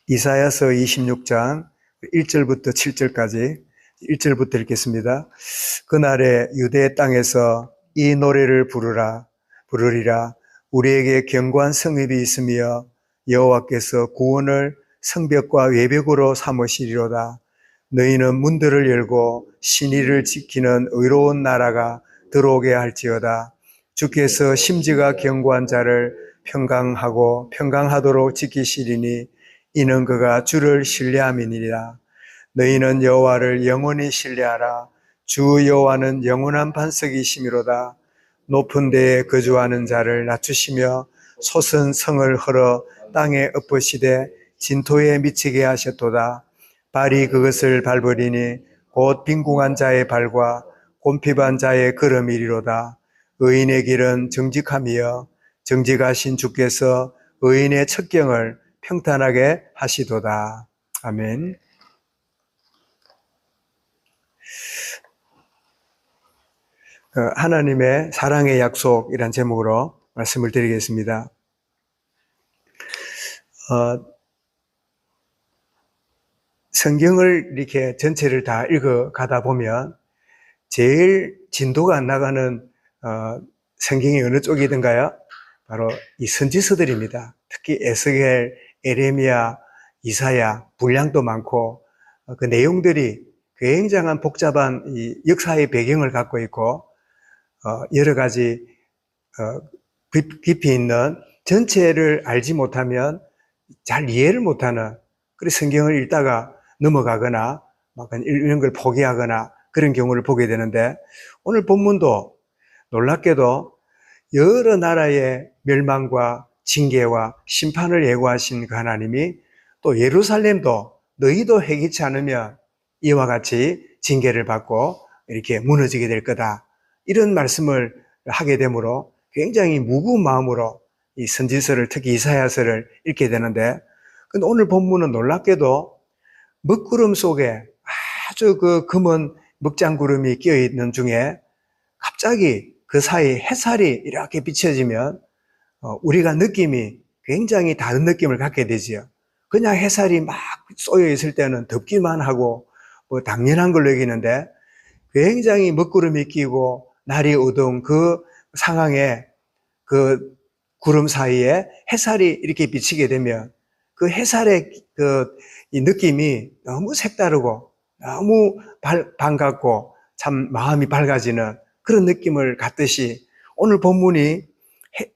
이사야서 26장 1절부터 7절까지 1절부터 읽겠습니다. 그날에 유대 땅에서 이 노래를 부르리라. 우리에게 견고한 성읍이 있으며 여호와께서 구원을 성벽과 외벽으로 삼으시리로다. 너희는 문들을 열고 신의를 지키는 의로운 나라가 들어오게 할지어다. 주께서 심지가 견고한 자를 평강하도록 지키시리니 이는 그가 주를 신뢰함이니라. 너희는 여호와를 영원히 신뢰하라. 주 여호와는 영원한 반석이시미로다. 높은 데에 거주하는 자를 낮추시며 솟은 성을 헐어 땅에 엎으시되 진토에 미치게 하셨도다. 발이 그것을 밟으리니 곧 빈궁한 자의 발과 곰핍한 자의 걸음이리로다. 의인의 길은 정직함이여 정직하신 주께서 의인의 첩경을 평탄하게 하시도다. 아멘. 하나님의 사랑의 약속이란 제목으로 말씀을 드리겠습니다. 성경을 이렇게 전체를 다 읽어 가다 보면 제일 진도가 안 나가는 성경이 어느 쪽이든가요? 바로 이 선지서들입니다. 특히 에스겔, 에레미야, 이사야, 분량도 많고 그 내용들이 굉장한 복잡한 이 역사의 배경을 갖고 있고 여러 가지 깊이 있는 전체를 알지 못하면 잘 이해를 못하는 그래서 성경을 읽다가 넘어가거나 막 이런 걸 포기하거나 그런 경우를 보게 되는데 오늘 본문도 놀랍게도 여러 나라의 멸망과 징계와 심판을 예고하신 그 하나님이 또 예루살렘도 너희도 회개치 않으면 이와 같이 징계를 받고 이렇게 무너지게 될 거다. 이런 말씀을 하게 되므로 굉장히 무거운 마음으로 이 선지서를 특히 이사야서를 읽게 되는데 근데 오늘 본문은 놀랍게도 먹구름 속에 아주 그 검은 먹장구름이 끼어 있는 중에 갑자기 그 사이 햇살이 이렇게 비춰지면 우리가 느낌이 굉장히 다른 느낌을 갖게 되지요. 그냥 햇살이 막 쏘여 있을 때는 덥기만 하고 뭐 당연한 걸로 여기는데 굉장히 먹구름이 끼고 날이 어두운 그 상황에 그 구름 사이에 햇살이 이렇게 비치게 되면 그 햇살의 이 느낌이 너무 색다르고 너무 반갑고 참 마음이 밝아지는 그런 느낌을 갖듯이 오늘 본문이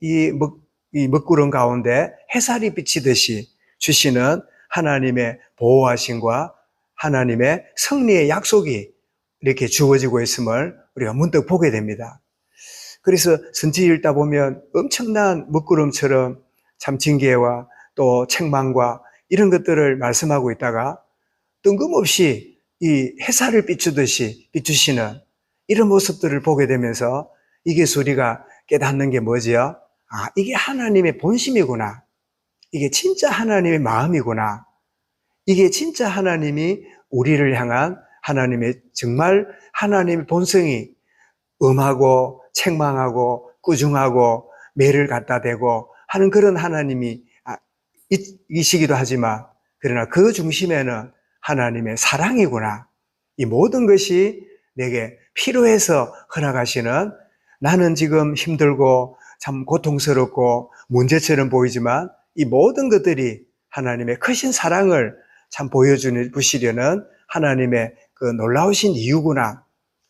이 먹구름 가운데 햇살이 비치듯이 주시는 하나님의 보호하심과 하나님의 승리의 약속이 이렇게 주어지고 있음을 우리가 문득 보게 됩니다. 그래서 선지 읽다 보면 엄청난 먹구름처럼 참 징계와 또 책망과 이런 것들을 말씀하고 있다가 뜬금없이 이 햇살을 비추시는 이런 모습들을 보게 되면서 이게 우리가 깨닫는 게 뭐지요? 이게 하나님의 본심이구나. 이게 진짜 하나님의 마음이구나. 이게 진짜 하나님이 우리를 향한 하나님의 정말 하나님의 본성이 엄하고 책망하고 꾸중하고 매를 갖다 대고 하는 그런 하나님이 이시기도 하지만 그러나 그 중심에는 하나님의 사랑이구나. 이 모든 것이 내게 필요해서 허락하시는 나는 지금 힘들고 참 고통스럽고 문제처럼 보이지만 이 모든 것들이 하나님의 크신 사랑을 참 보여주시려는 하나님의 그 놀라우신 이유구나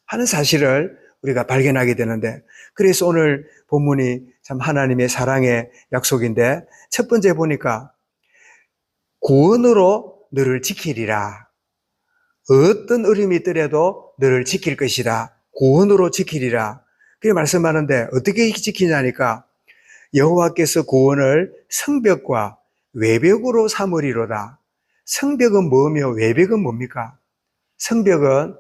하는 사실을 우리가 발견하게 되는데 그래서 오늘 본문이 참 하나님의 사랑의 약속인데 첫 번째 보니까 구원으로 너를 지키리라. 어떤 어려움이 있더라도 너를 지킬 것이다. 구원으로 지키리라. 그렇게 말씀하는데 어떻게 지키냐니까 여호와께서 구원을 성벽과 외벽으로 삼으리로다. 성벽은 뭐며 외벽은 뭡니까? 성벽은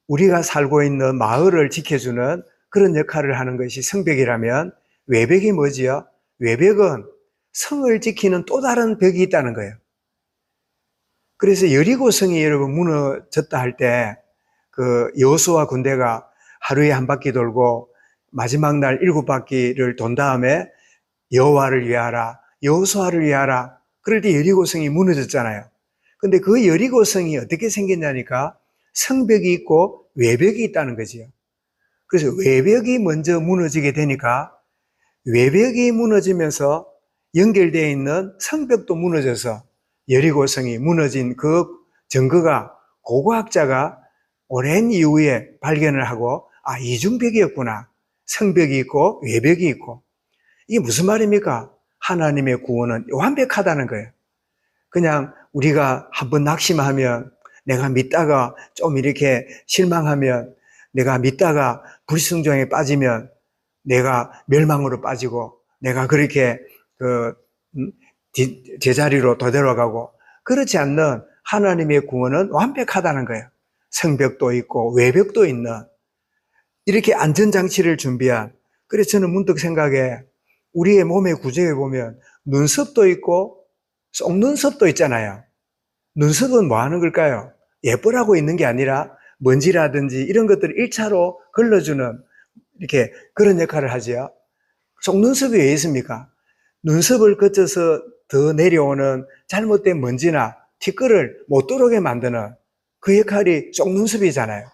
우리가 살고 있는 마을을 지켜주는 그런 역할을 하는 것이 성벽이라면 외벽이 뭐지요? 외벽은 성을 지키는 또 다른 벽이 있다는 거예요. 그래서 여리고성이 여러분 무너졌다 할 때 그 여호수아 군대가 하루에 한 바퀴 돌고 마지막 날 7바퀴를 돈 다음에 여호와를 위하라, 여호수아를 위하라 그럴 때 여리고성이 무너졌잖아요. 근데 그 여리고성이 어떻게 생겼냐니까 성벽이 있고 외벽이 있다는 거지요. 그래서 외벽이 먼저 무너지게 되니까 외벽이 무너지면서 연결되어 있는 성벽도 무너져서 여리고성이 무너진 그 증거가 고고학자가 오랜 이후에 발견을 하고 이중벽이었구나. 성벽이 있고 외벽이 있고. 이게 무슨 말입니까? 하나님의 구원은 완벽하다는 거예요. 그냥 우리가 한번 낙심하면, 내가 믿다가 좀 이렇게 실망하면, 내가 믿다가 불순종에 빠지면 내가 멸망으로 빠지고, 내가 그렇게 제자리로 되돌아가고, 그렇지 않는 하나님의 구원은 완벽하다는 거예요. 성벽도 있고 외벽도 있는 이렇게 안전장치를 준비한. 그래서 저는 문득 생각해, 우리의 몸의 구조에 보면 눈썹도 있고 속눈썹도 있잖아요. 눈썹은 뭐 하는 걸까요? 예쁘라고 있는 게 아니라 먼지라든지 이런 것들을 1차로 걸러주는 이렇게 그런 역할을 하죠. 속눈썹이 왜 있습니까? 눈썹을 거쳐서 더 내려오는 잘못된 먼지나 티끌을 못 들어오게 만드는 그 역할이 속눈썹이잖아요.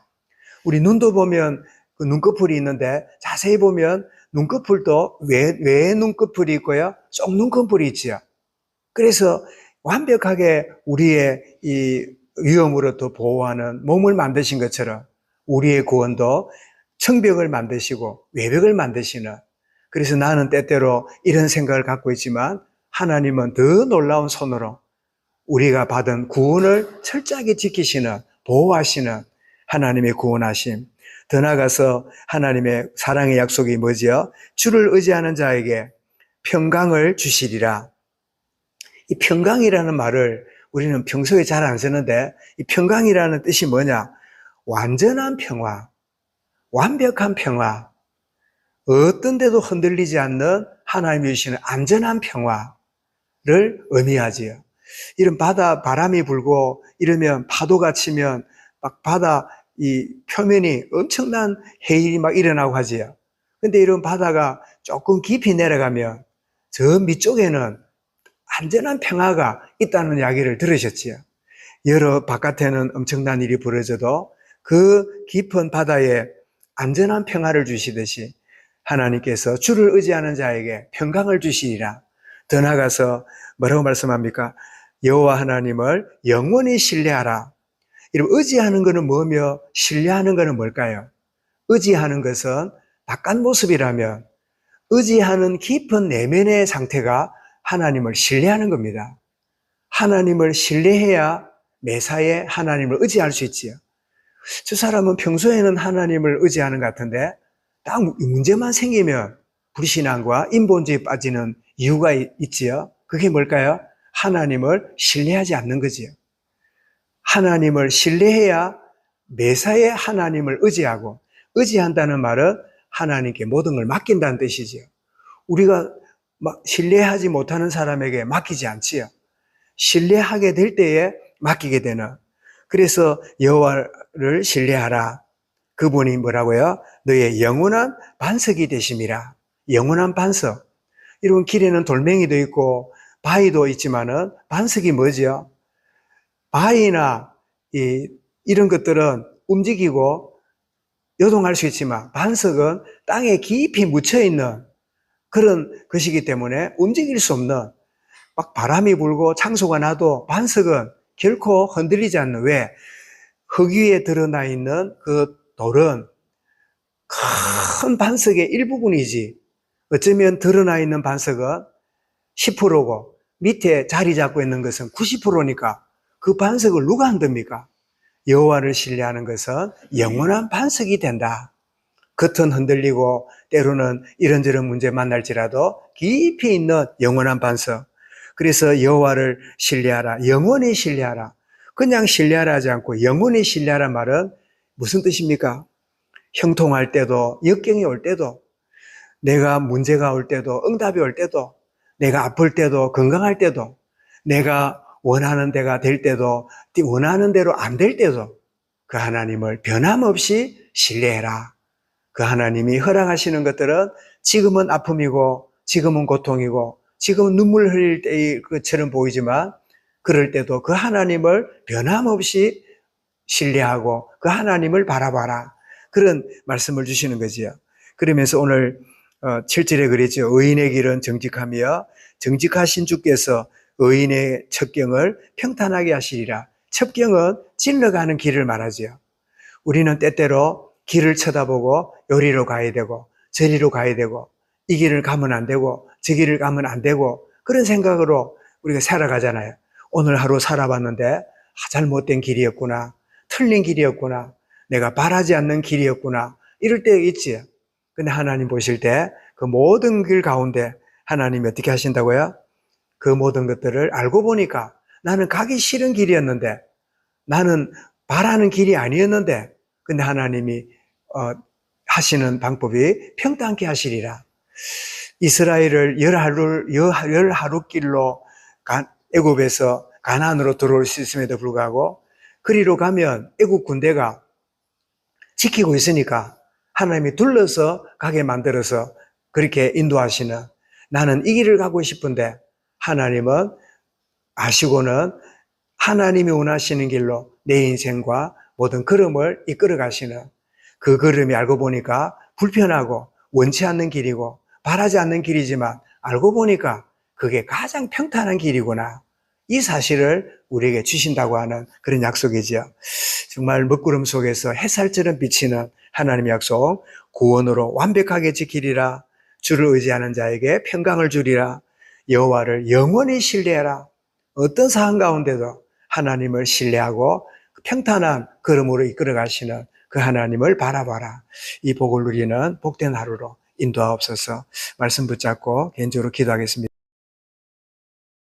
우리 눈도 보면 그 눈꺼풀이 있는데 자세히 보면 눈꺼풀도 외 눈꺼풀이 있고요, 속 눈꺼풀이 있지요. 그래서 완벽하게 우리의 이 위험으로부터 보호하는 몸을 만드신 것처럼 우리의 구원도 성벽을 만드시고 외벽을 만드시는. 그래서 나는 때때로 이런 생각을 갖고 있지만 하나님은 더 놀라운 손으로 우리가 받은 구원을 철저하게 지키시는, 보호하시는 하나님의 구원하심. 더 나아가서 하나님의 사랑의 약속이 뭐지요? 주를 의지하는 자에게 평강을 주시리라. 이 평강이라는 말을 우리는 평소에 잘 안 쓰는데, 이 평강이라는 뜻이 뭐냐? 완전한 평화, 완벽한 평화, 어떤 데도 흔들리지 않는 하나님이 주시는 안전한 평화를 의미하지요. 이런 바다 바람이 불고 이러면 파도가 치면 막 바다 이 표면이 엄청난 해일이 막 일어나고 하지요. 근데 이런 바다가 조금 깊이 내려가면 저 밑쪽에는 안전한 평화가 있다는 이야기를 들으셨지요. 여러 바깥에는 엄청난 일이 벌어져도 그 깊은 바다에 안전한 평화를 주시듯이 하나님께서 주를 의지하는 자에게 평강을 주시리라. 더 나아가서 뭐라고 말씀합니까? 여호와 하나님을 영원히 신뢰하라. 이런 의지하는 것은 뭐며 신뢰하는 것은 뭘까요? 의지하는 것은 바깥 모습이라면 의지하는 깊은 내면의 상태가 하나님을 신뢰하는 겁니다. 하나님을 신뢰해야 매사에 하나님을 의지할 수 있지요. 저 사람은 평소에는 하나님을 의지하는 것 같은데 딱 문제만 생기면 불신앙과 인본주의에 빠지는 이유가 있지요. 그게 뭘까요? 하나님을 신뢰하지 않는 거지요. 하나님을 신뢰해야 매사에 하나님을 의지하고, 의지한다는 말은 하나님께 모든 걸 맡긴다는 뜻이지요. 우리가 신뢰하지 못하는 사람에게 맡기지 않지요. 신뢰하게 될 때에 맡기게 되는. 그래서 여호와를 신뢰하라. 그분이 뭐라고요? 너의 영원한 반석이 되심이라. 영원한 반석. 이런 길에는 돌멩이도 있고 바위도 있지만은 반석이 뭐죠? 바위나 이런 것들은 움직이고 요동할 수 있지만 반석은 땅에 깊이 묻혀있는 그런 것이기 때문에 움직일 수 없는, 막 바람이 불고 창소가 나도 반석은 결코 흔들리지 않는. 왜? 흙 위에 드러나 있는 그 돌은 큰 반석의 일부분이지, 어쩌면 드러나 있는 반석은 10%고 밑에 자리 잡고 있는 것은 90%니까 그 반석을 누가 흔듭니까? 여호와를 신뢰하는 것은 영원한 반석이 된다. 겉은 흔들리고 때로는 이런저런 문제 만날지라도 깊이 있는 영원한 반석. 그래서 여호와를 신뢰하라. 영원히 신뢰하라. 그냥 신뢰하라 하지 않고 영원히 신뢰하라 말은 무슨 뜻입니까? 형통할 때도, 역경이 올 때도, 내가 문제가 올 때도, 응답이 올 때도, 내가 아플 때도, 건강할 때도, 내가 원하는 대가 될 때도, 원하는 대로 안 될 때도 그 하나님을 변함없이 신뢰해라. 그 하나님이 허락하시는 것들은 지금은 아픔이고 지금은 고통이고 지금 눈물 흘릴 때의 것처럼 보이지만 그럴 때도 그 하나님을 변함없이 신뢰하고 그 하나님을 바라봐라. 그런 말씀을 주시는 거지요. 그러면서 오늘 7절에 그랬죠. 의인의 길은 정직하며 정직하신 주께서 의인의 첩경을 평탄하게 하시리라. 첩경은 찔러가는 길을 말하지요. 우리는 때때로 길을 쳐다보고 요리로 가야 되고 저리로 가야 되고 이 길을 가면 안 되고 저 길을 가면 안 되고 그런 생각으로 우리가 살아가잖아요. 오늘 하루 살아봤는데 잘못된 길이었구나. 틀린 길이었구나. 내가 바라지 않는 길이었구나. 이럴 때 있지. 근데 하나님 보실 때 그 모든 길 가운데 하나님이 어떻게 하신다고요? 그 모든 것들을 알고 보니까 나는 가기 싫은 길이었는데 나는 바라는 길이 아니었는데 근데 하나님이 하시는 방법이 평탄케 하시리라. 이스라엘을 열 하루 길로 애굽에서 가나안으로 들어올 수 있음에도 불구하고 그리로 가면 애굽 군대가 지키고 있으니까 하나님이 둘러서 가게 만들어서 그렇게 인도하시는 나는 이 길을 가고 싶은데 하나님은 아시고는 하나님이 원하시는 길로 내 인생과 모든 걸음을 이끌어 가시는 그 걸음이 알고 보니까 불편하고 원치 않는 길이고 바라지 않는 길이지만 알고 보니까 그게 가장 평탄한 길이구나. 이 사실을 우리에게 주신다고 하는 그런 약속이죠. 정말 먹구름 속에서 햇살처럼 비치는 하나님의 약속, 구원으로 완벽하게 지키리라. 주를 의지하는 자에게 평강을 주리라. 여호와를 영원히 신뢰하라. 어떤 상황 가운데도 하나님을 신뢰하고 평탄한 걸음으로 이끌어 가시는 그 하나님을 바라봐라. 이 복을 누리는 복된 하루로 인도하옵소서. 말씀 붙잡고 개인적으로 기도하겠습니다.